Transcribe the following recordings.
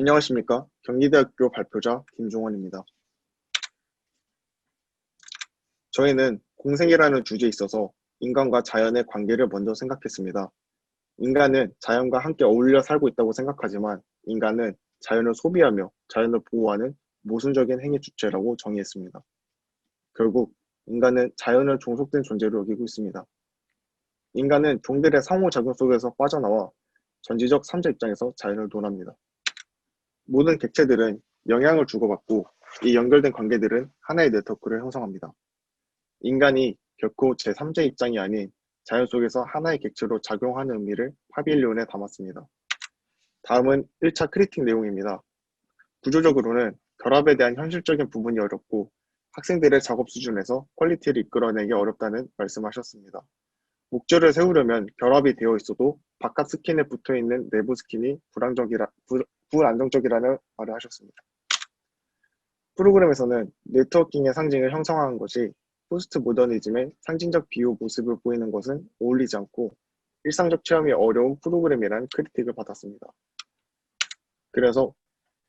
안녕하십니까. 경기대학교 발표자 김종원입니다. 저희는 공생이라는 주제에 있어서 인간과 자연의 관계를 먼저 생각했습니다. 인간은 자연과 함께 어울려 살고 있다고 생각하지만 인간은 자연을 소비하며 자연을 보호하는 모순적인 행위 주체라고 정의했습니다. 결국 인간은 자연을 종속된 존재로 여기고 있습니다. 인간은 종들의 상호작용 속에서 빠져나와 전지적 삼자 입장에서 자연을 논합니다. 모든 객체들은 영향을 주고받고 이 연결된 관계들은 하나의 네트워크를 형성합니다. 인간이 결코 제3자 입장이 아닌 자연 속에서 하나의 객체로 작용하는 의미를 파빌리온에 담았습니다. 다음은 1차 크리틱 내용입니다. 구조적으로는 결합에 대한 현실적인 부분이 어렵고 학생들의 작업 수준에서 퀄리티를 이끌어내기 어렵다는 말씀하셨습니다. 목적을 세우려면 결합이 되어 있어도 바깥 스킨에 붙어있는 내부 스킨이 불안정적이라는 말을 하셨습니다. 프로그램에서는 네트워킹의 상징을 형성하는 것이 포스트 모더니즘의 상징적 비유 모습을 보이는 것은 어울리지 않고 일상적 체험이 어려운 프로그램이라는 크리틱을 받았습니다. 그래서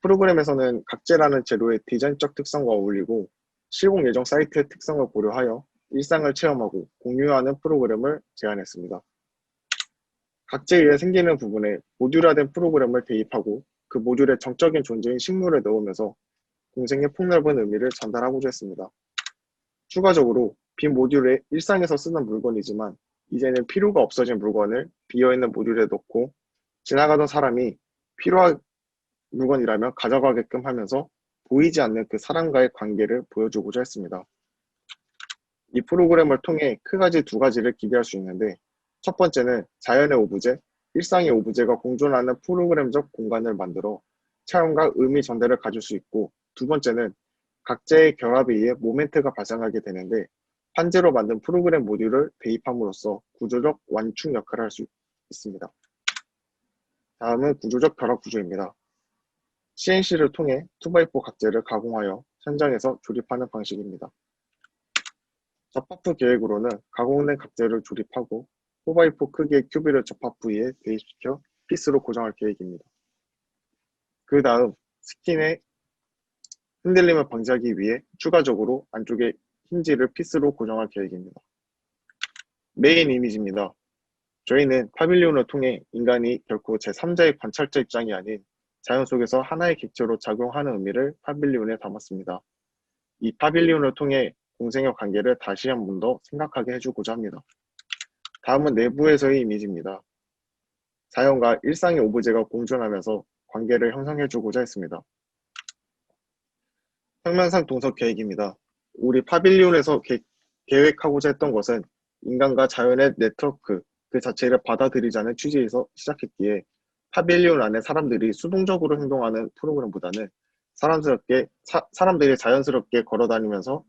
프로그램에서는 각재라는 제도의 디자인적 특성과 어울리고 실공 예정 사이트의 특성을 고려하여 일상을 체험하고 공유하는 프로그램을 제안했습니다. 각재에 의해 생기는 부분에 모듈화된 프로그램을 대입하고 그 모듈의 정적인 존재인 식물을 넣으면서 공생의 폭넓은 의미를 전달하고자 했습니다. 추가적으로 빈 모듈에 일상에서 쓰는 물건이지만 이제는 필요가 없어진 물건을 비어있는 모듈에 넣고 지나가던 사람이 필요한 물건이라면 가져가게끔 하면서 보이지 않는 그 사람과의 관계를 보여주고자 했습니다. 이 프로그램을 통해 크가지 두 가지를 기대할 수 있는데 첫 번째는 자연의 오브제, 일상의 오브제가 공존하는 프로그램적 공간을 만들어 체험과 의미 전달을 가질 수 있고 두 번째는 각자의 결합에 의해 모멘트가 발생하게 되는데 판재로 만든 프로그램 모듈을 대입함으로써 구조적 완충 역할을 할 수 있습니다. 다음은 구조적 결합 구조입니다. CNC를 통해 2x4 각재를 가공하여 현장에서 조립하는 방식입니다. 접합부 계획으로는 가공된 각재를 조립하고 4x4 크기의 큐브를 접합 부위에 대입시켜 피스로 고정할 계획입니다. 그 다음 스킨의 흔들림을 방지하기 위해 추가적으로 안쪽에 힌지를 피스로 고정할 계획입니다. 메인 이미지입니다. 저희는 파빌리온을 통해 인간이 결코 제3자의 관찰자 입장이 아닌 자연 속에서 하나의 객체로 작용하는 의미를 파빌리온에 담았습니다. 이 파빌리온을 통해 공생의 관계를 다시 한 번 더 생각하게 해주고자 합니다. 다음은 내부에서의 이미지입니다. 자연과 일상의 오브제가 공존하면서 관계를 형성해주고자 했습니다. 평면상 동석 계획입니다. 우리 파빌리온에서 계획하고자 했던 것은 인간과 자연의 네트워크 그 자체를 받아들이자는 취지에서 시작했기에 파빌리온 안에 사람들이 수동적으로 행동하는 프로그램보다는 사람들이 자연스럽게 걸어다니면서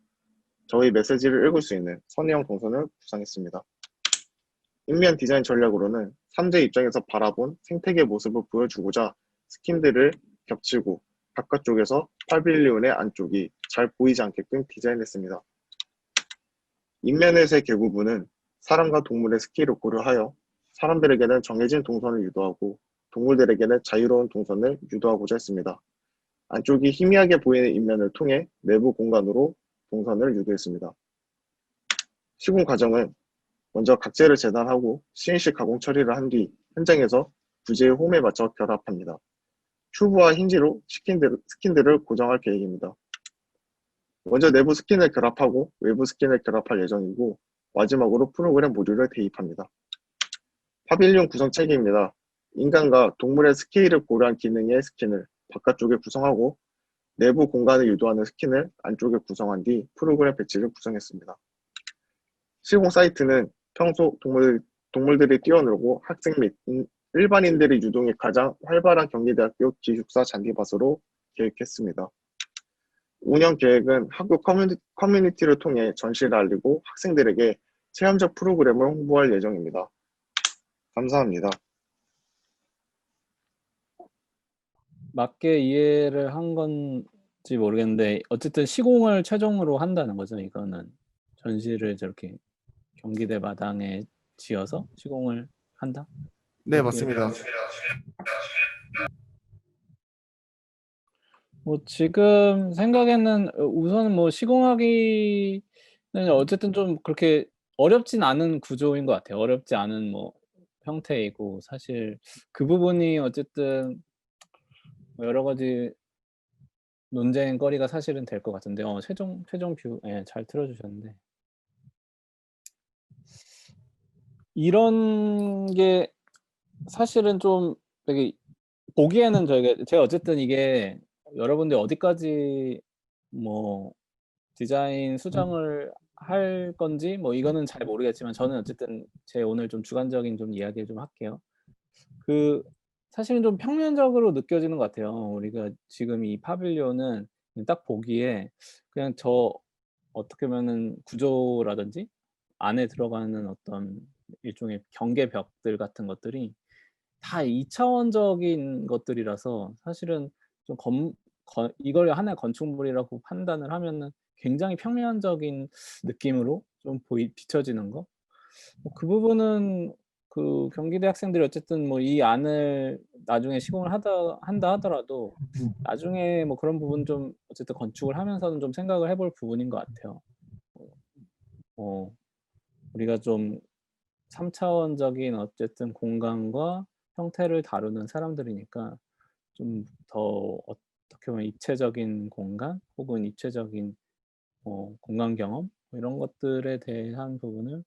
저희 메시지를 읽을 수 있는 선의형 동선을 구상했습니다. 인면 디자인 전략으로는 3대 입장에서 바라본 생태계 모습을 보여주고자 스킨들을 겹치고 바깥쪽에서 파빌리온의 안쪽이 잘 보이지 않게끔 디자인했습니다. 인면에서의 개구부는 사람과 동물의 스킬을 고려하여 사람들에게는 정해진 동선을 유도하고 동물들에게는 자유로운 동선을 유도하고자 했습니다. 안쪽이 희미하게 보이는 인면을 통해 내부 공간으로 동선을 유도했습니다. 시공 과정은 먼저 각재를 재단하고 CNC 가공 처리를 한 뒤 현장에서 부재의 홈에 맞춰 결합합니다. 튜브와 힌지로 스킨들을 고정할 계획입니다. 먼저 내부 스킨을 결합하고 외부 스킨을 결합할 예정이고 마지막으로 프로그램 모듈을 대입합니다. 파빌리온 구성 체계입니다. 인간과 동물의 스케일을 고려한 기능의 스킨을 바깥쪽에 구성하고 내부 공간을 유도하는 스킨을 안쪽에 구성한 뒤 프로그램 배치를 구성했습니다. 시공 사이트는 평소 동물들이 뛰어놀고 학생 및 일반인들의 유동이 가장 활발한 경기대학교 기숙사 잔디밭으로 계획했습니다. 운영 계획은 학교 커뮤니티를 통해 전시를 알리고 학생들에게 체험적 프로그램을 홍보할 예정입니다. 감사합니다. 맞게 이해를 한 건지 모르겠는데 어쨌든 시공을 최종으로 한다는 거죠. 이거는 전시를 저렇게 경기대 마당에 지어서 시공을 한다? 네, 맞습니다. 뭐 지금 생각에는 우선 뭐 시공하기는 어쨌든 좀 그렇게 어렵진 않은 구조인 것 같아요. 어렵지 않은 뭐 형태이고 사실 그 부분이 어쨌든 뭐 여러 가지 논쟁거리가 사실은 될 것 같은데 최종 뷰 예 잘 틀어 주셨는데 이런 게 사실은 좀 되게 보기에는 제가 어쨌든 이게 여러분들이 어디까지 뭐 디자인 수정을 할 건지 뭐 이거는 잘 모르겠지만 저는 어쨌든 제 오늘 좀 주관적인 좀 이야기를 좀 할게요. 그 사실은 좀 평면적으로 느껴지는 것 같아요. 우리가 지금 이 파빌리온은 딱 보기에 그냥 어떻게 보면은 구조라든지 안에 들어가는 어떤 일종의 경계벽들 같은 것들이 다 2차원적인 것들이라서 사실은 좀 이걸 하나의 건축물이라고 판단을 하면은 굉장히 평면적인 느낌으로 좀 비춰지는 거. 뭐 그 부분은 그 경기대 학생들이 어쨌든 뭐 이 안을 나중에 시공을 한다 하더라도 나중에 뭐 그런 부분 좀 어쨌든 건축을 하면서는 좀 생각을 해볼 부분인 것 같아요. 어 우리가 좀 3차원적인 어쨌든 공간과 형태를 다루는 사람들이니까 좀 더 어떻게 보면 입체적인 공간 혹은 입체적인 공간 경험 뭐 이런 것들에 대한 부분을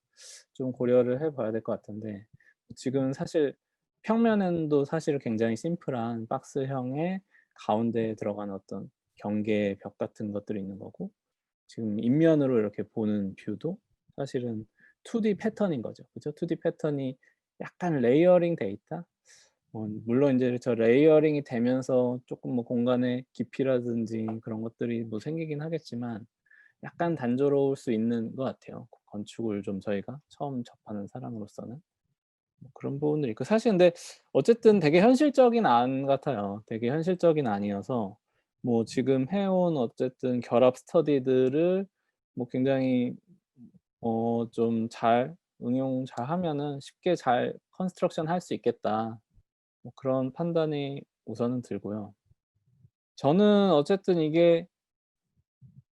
좀 고려를 해 봐야 될 것 같은데 지금 사실 평면에도 사실 굉장히 심플한 박스형의 가운데에 들어간 어떤 경계벽 같은 것들이 있는 거고 지금 인면으로 이렇게 보는 뷰도 사실은 2D 패턴인 거죠. 그죠? 2D 패턴이 약간 레이어링 돼 있다? 물론 인제 저 레이어링이 되면서 쪼끔 뭐 공간의 깊이라든지 그런 것들이 뭐 생기긴 하겠지만 약간 단조로울 수 있는 것 같아요. 건축을 좀 저희가 처음 접하는 사람으로서는. 뭐 그런 부분들이 있고 사실 근데 어쨌든 되게 현실적인 안 같아요. 되게 현실적인 안이어서 뭐 지금 해온 어쨌든 결합 스터디들을 뭐 굉장히 좀 잘 응용 잘하면은 쉽게 잘 컨스트럭션 할 수 있겠다. 뭐 그런 판단이 우선은 들고요. 저는 어쨌든 이게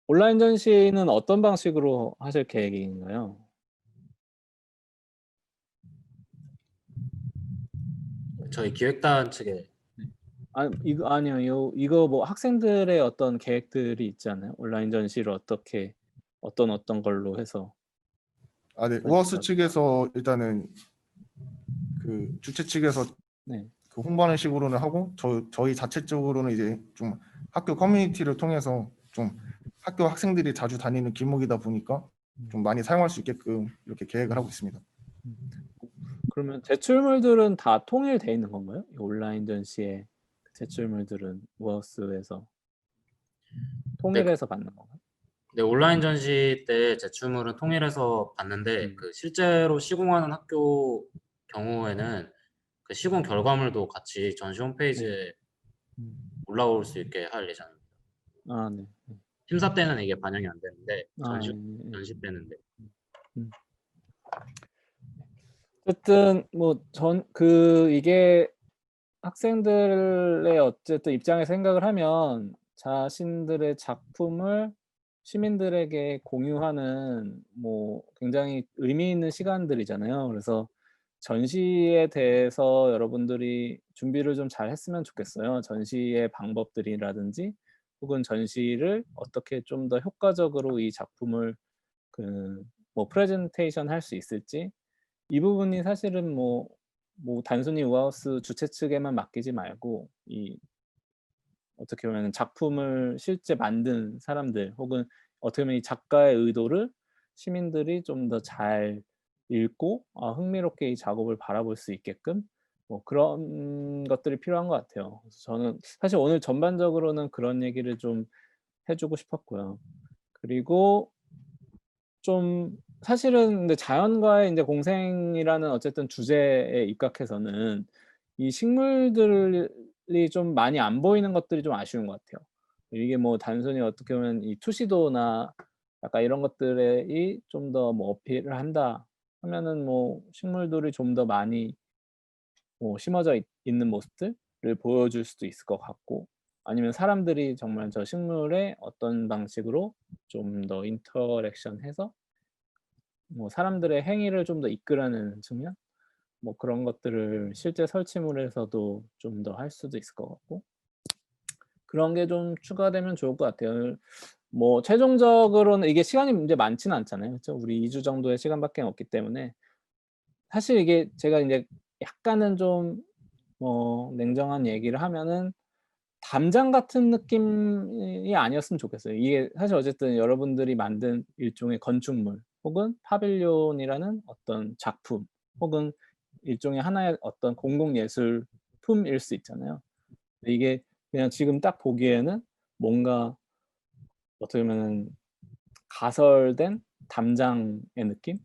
온라인 전시는 어떤 방식으로 하실 계획인가요? 저희 기획단 측에 네. 이거 아니요. 이거 뭐 학생들의 어떤 계획들이 있지 않아요? 온라인 전시를 어떤 걸로 해서 네. 우하우스 전시하고. 측에서 일단은 그 주최 측에서 네. 그 홍보하는 식으로는 하고 저희 자체적으로는 이제 좀 학교 커뮤니티를 통해서 좀 학교 학생들이 자주 다니는 길목이다 보니까 음. 좀 많이 사용할 수 있게끔 이렇게 계획을 하고 있습니다. 음. 그러면 제출물들은 다 통일돼 있는 건가요? 이 온라인 전시의 제출물들은 우하우스에서 네, 통일해서 받는 건가요? 네, 온라인 전시 때 제출물은 통일해서 받는데 그 실제로 시공하는 학교 경우에는 그 시공 결과물도 같이 전시 네. 홈페이지에 음. 올라올 수 있게 할 예정입니다. 네. 심사 때는 이게 반영이 안 되는데 예예예. 전시 때는 네. 음. 어쨌든 뭐 이게 학생들의 어쨌든 입장에서 생각을 하면 자신들의 작품을 시민들에게 공유하는 뭐 굉장히 의미 있는 시간들이잖아요. 그래서 전시에 대해서 여러분들이 준비를 좀 잘 했으면 좋겠어요. 전시의 방법들이라든지 혹은 전시를 어떻게 좀 더 효과적으로 이 작품을 뭐 프레젠테이션 할 수 있을지 이 부분이 사실은 단순히 우하우스 주최 측에만 맡기지 말고 어떻게 보면은 작품을 실제 만든 사람들 혹은 어떻게 보면 이 작가의 의도를 시민들이 좀 더 잘 읽고 흥미롭게 이 작업을 바라볼 수 있게끔 뭐 그런 것들이 필요한 것 같아요. 그래서 저는 사실 오늘 전반적으로는 그런 얘기를 좀 해 주고 싶었고요. 그리고 좀 사실은 근데 자연과의 인제 공생이라는 어쨌든 주제에 입각해서는 이 식물들이 좀 많이 안 보이는 것들이 좀 아쉬운 것 같아요. 이게 뭐 단순히 어떻게 보면 이 투시도나 약간 이런 것들에 좀 더 뭐 어필을 한다 하면은 뭐 식물들이 좀 더 많이 심어져 있는 모습들을 보여줄 수도 있을 것 같고 아니면 사람들이 정말 저 식물에 어떤 방식으로 좀 더 인터랙션해서 뭐 사람들의 행위를 좀 더 이끌어내는 측면, 뭐 그런 것들을 실제 설치물에서도 좀 더 할 수도 있을 것 같고, 그런 게 좀 추가되면 좋을 것 같아요. 뭐 최종적으로는 이게 시간이 문제 많지는 않잖아요. 그쵸? 우리 2주 정도의 시간밖에 없기 때문에 사실 이게 제가 인제 약간은 좀 냉정한 얘기를 하면은 담장 같은 느낌이 아니었으면 좋겠어요. 이게 사실 어쨌든 여러분들이 만든 일종의 건축물 혹은 파빌리온이라는 어떤 작품 혹은 일종의 하나의 어떤 공공예술품일 수 있잖아요. 근데 이게 그냥 지금 딱 보기에는 뭔가 어떻게 보면은 가설된 담장의 느낌?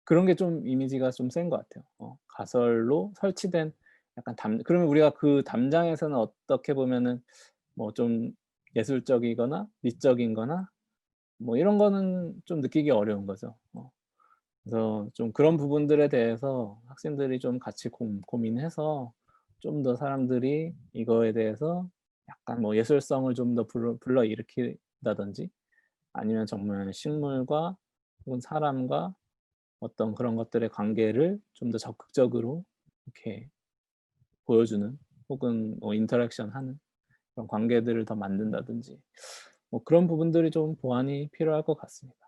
그런 게 좀 이미지가 좀 센 것 같아요. 가설로 설치된 약간 그러면 우리가 그 담장에서는 어떻게 보면은 뭐 좀 예술적이거나 미적인 거나 뭐 이런 거는 좀 느끼기 어려운 거죠. 그래서 좀 그런 부분들에 대해서 학생들이 좀 같이 고민해서 좀 더 사람들이 이거에 대해서 약간 뭐 예술성을 좀 더 불러일으킨다든지 아니면 정말 식물과 혹은 사람과 어떤 그런 것들의 관계를 좀 더 적극적으로 이렇게 보여주는 혹은 뭐 인터랙션하는 그런 관계들을 더 만든다든지 뭐 그런 부분들이 좀 보완이 필요할 것 같습니다.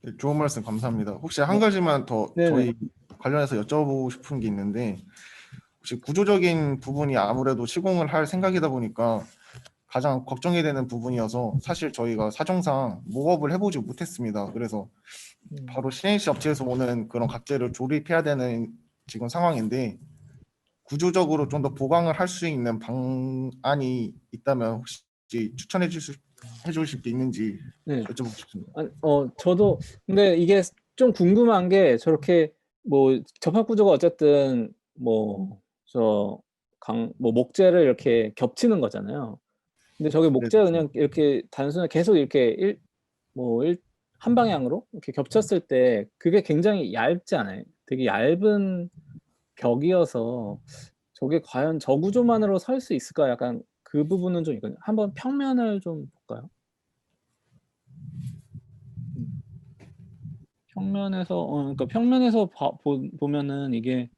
네, 좋은 말씀 감사합니다. 혹시 한 가지만 더 네네. 저희 관련해서 여쭤보고 싶은 게 있는데, 혹시 구조적인 부분이 아무래도 시공을 할 생각이다 보니까 가장 걱정이 되는 부분이어서 사실 저희가 사정상 모업을 해보지 못했습니다. 그래서 바로 CNC 업체에서 오는 그런 각재를 조립해야 되는 지금 상황인데, 구조적으로 좀 더 보강을 할 수 있는 방안이 있다면 혹시 추천해 주실 게 있는지 네. 여쭤보고 싶습니다. 아니 저도 근데 이게 좀 궁금한 게 저렇게 뭐 접합 구조가 어쨌든 뭐 목재를 이렇게 겹치는 거잖아요. 근데 저게 네, 목재가 그냥 이렇게 단순하게 계속 이렇게 한 방향으로 이렇게 겹쳤을 때 그게 굉장히 얇지 않아요? 되게 얇은 벽이어서 저게 과연 저 구조만으로 설 수 있을까? 약간 그 부분은 좀 있거든요. 한번 평면을 좀 볼까요? 음. 평면에서 그러니까 평면에서 보면은 이게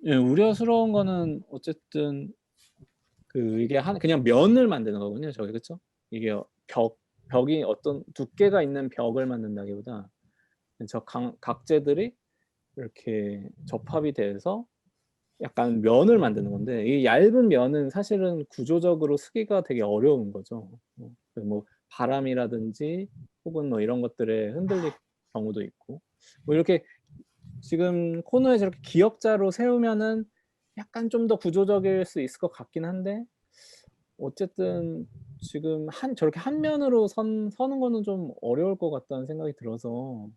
예 우려스러운 거는 어쨌든 이게 그냥 면을 만드는 거군요, 저게. 그쵸? 이게 벽이 어떤 두께가 있는 벽을 만든다기보다 저 각재들이 이렇게 접합이 돼서 약간 면을 만드는 건데 이 얇은 면은 사실은 구조적으로 쓰기가 되게 어려운 거죠. 뭐 바람이라든지 혹은 뭐 이런 것들에 흔들릴 경우도 있고 뭐 이렇게 지금 코너에 저렇게 기역자로 세우면은 약간 좀 더 구조적일 수 있을 것 같긴 한데 어쨌든 지금 저렇게 한 면으로 서는 거는 좀 어려울 것 같다는 생각이 들어서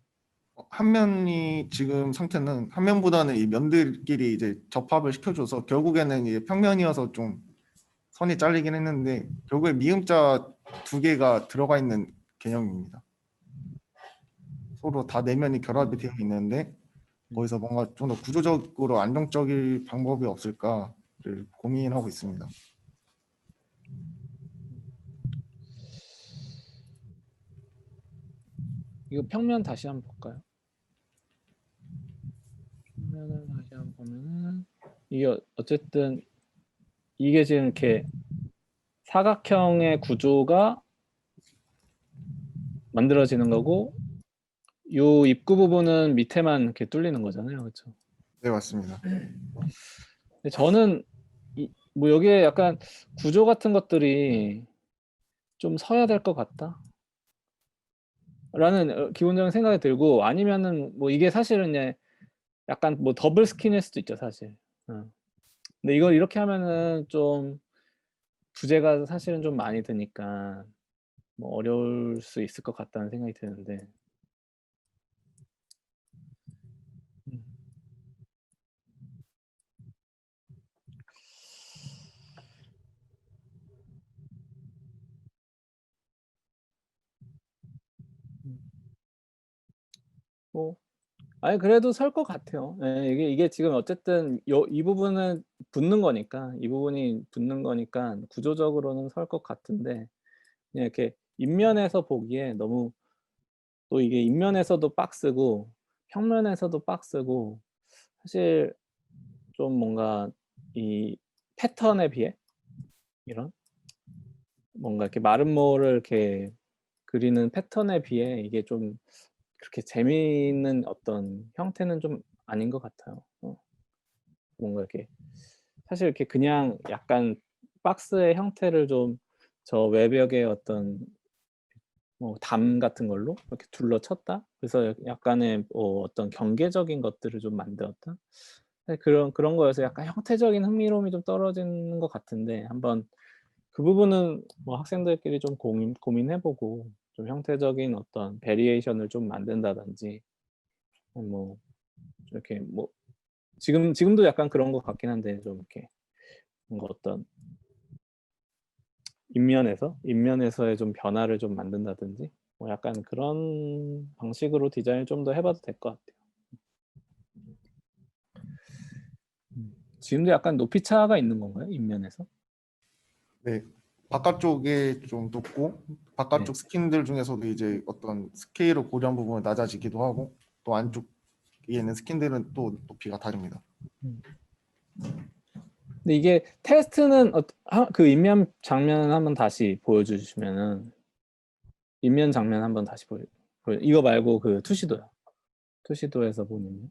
한 면이 지금 상태는 한 면보다는 이 면들끼리 이제 접합을 시켜줘서 결국에는 이제 평면이어서 좀 선이 잘리긴 했는데 결국에 미음자 두 개가 들어가 있는 개념입니다. 서로 다 내면이 결합이 되어 있는데 거기서 뭔가 좀 더 구조적으로 안정적일 방법이 없을까를 고민하고 있습니다. 이거 평면 다시 한번 볼까요? 평면을 다시 한번 보면은 이게 어쨌든 이게 지금 이렇게 사각형의 구조가 만들어지는 거고 요 입구 부분은 밑에만 이렇게 뚫리는 거잖아요. 그렇죠? 네, 맞습니다. 근데 저는 뭐 여기에 약간 구조 같은 것들이 좀 서야 될 것 같다. 라는 기본적인 생각이 들고 아니면은 뭐 이게 사실은 이제 약간 뭐 더블 스킨일 수도 있죠, 사실. 근데 이걸 이렇게 하면은 좀 부재가 사실은 좀 많이 드니까 뭐 어려울 수 있을 것 같다는 생각이 드는데. 음. 뭐 아니 그래도 설 것 같아요. 예, 이게 지금 어쨌든 이 부분은 붙는 거니까 이 부분이 붙는 거니까 구조적으로는 설 것 같은데 그냥 이렇게 인면에서 보기에 너무 또 이게 인면에서도 빡세고 평면에서도 빡세고 사실 좀 뭔가 이 패턴에 비해 이런 뭔가 이렇게 마름모를 이렇게 그리는 패턴에 비해 이게 좀 그렇게 재미있는 어떤 형태는 좀 아닌 것 같아요. 뭔가 이렇게 사실 이렇게 그냥 약간 박스의 형태를 좀 저 외벽에 어떤 뭐 담 같은 걸로 이렇게 둘러쳤다. 그래서 약간의 어떤 경계적인 것들을 좀 만들었다. 네, 그런 거여서 약간 형태적인 흥미로움이 좀 떨어지는 것 같은데 한번 그 부분은 뭐 학생들끼리 좀 고민해보고 좀 형태적인 어떤 베리에이션을 좀 만든다든지 뭐 이렇게 뭐 지금도 약간 그런 것 같긴 한데 좀 이렇게 뭔가 어떤 인면에서의 좀 변화를 좀 만든다든지 뭐 약간 그런 방식으로 디자인을 좀 더 해봐도 될 것 같아요. 지금도 약간 높이 차가 있는 건가요? 인면에서? 네, 바깥쪽에 좀 높고 바깥쪽 네. 스킨들 중에서도 이제 어떤 스케일을 고려한 부분은 낮아지기도 하고 또 안쪽에 있는 스킨들은 또 높이가 다릅니다. 근데 이게 테스트는 그 인면 장면 한번 다시 보여주시면은 인면 장면 한번 다시 보여 이거 말고 그 투시도요. 투시도에서 보면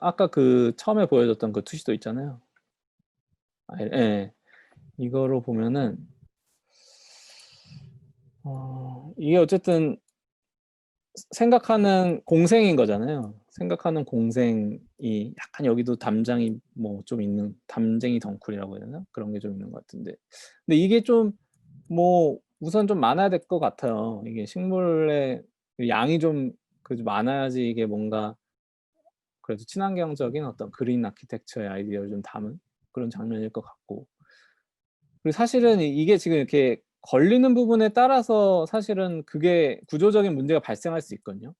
아까 그 처음에 보여줬던 그 투시도 있잖아요. 예. 이거로 보면은 이게 어쨌든 생각하는 공생인 거잖아요. 생각하는 공생이 약간 여기도 담장이 뭐 좀 있는 담쟁이 덩쿨이라고 해야 되나? 그런 게 좀 있는 것 같은데. 근데 이게 좀 뭐 우선 좀 많아야 될 것 같아요. 이게 식물의 양이 좀 그래도 많아야지 이게 뭔가 그래도 친환경적인 어떤 그린 아키텍처의 아이디어를 좀 담은 그런 장면일 것 같고. 그리고 사실은 이게 지금 이렇게 걸리는 부분에 따라서 사실은 그게 구조적인 문제가 발생할 수 있거든요.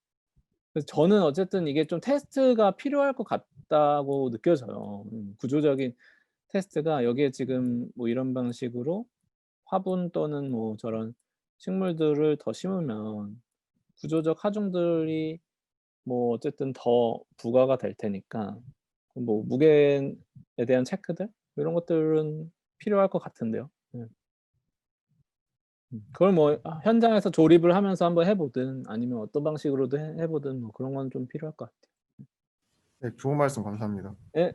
그래서 저는 어쨌든 이게 좀 테스트가 필요할 것 같다고 느껴져요. 구조적인 테스트가 여기에 지금 뭐 이런 방식으로 화분 또는 뭐 저런 식물들을 더 심으면 구조적 하중들이 뭐 어쨌든 더 부과가 될 테니까 뭐 무게에 대한 체크들 이런 것들은 필요할 것 같은데요. 그걸 뭐 현장에서 조립을 하면서 한번 해보든 아니면 어떤 방식으로도 해보든 뭐 그런 건 좀 필요할 것 같아요. 네, 좋은 말씀 감사합니다. 예,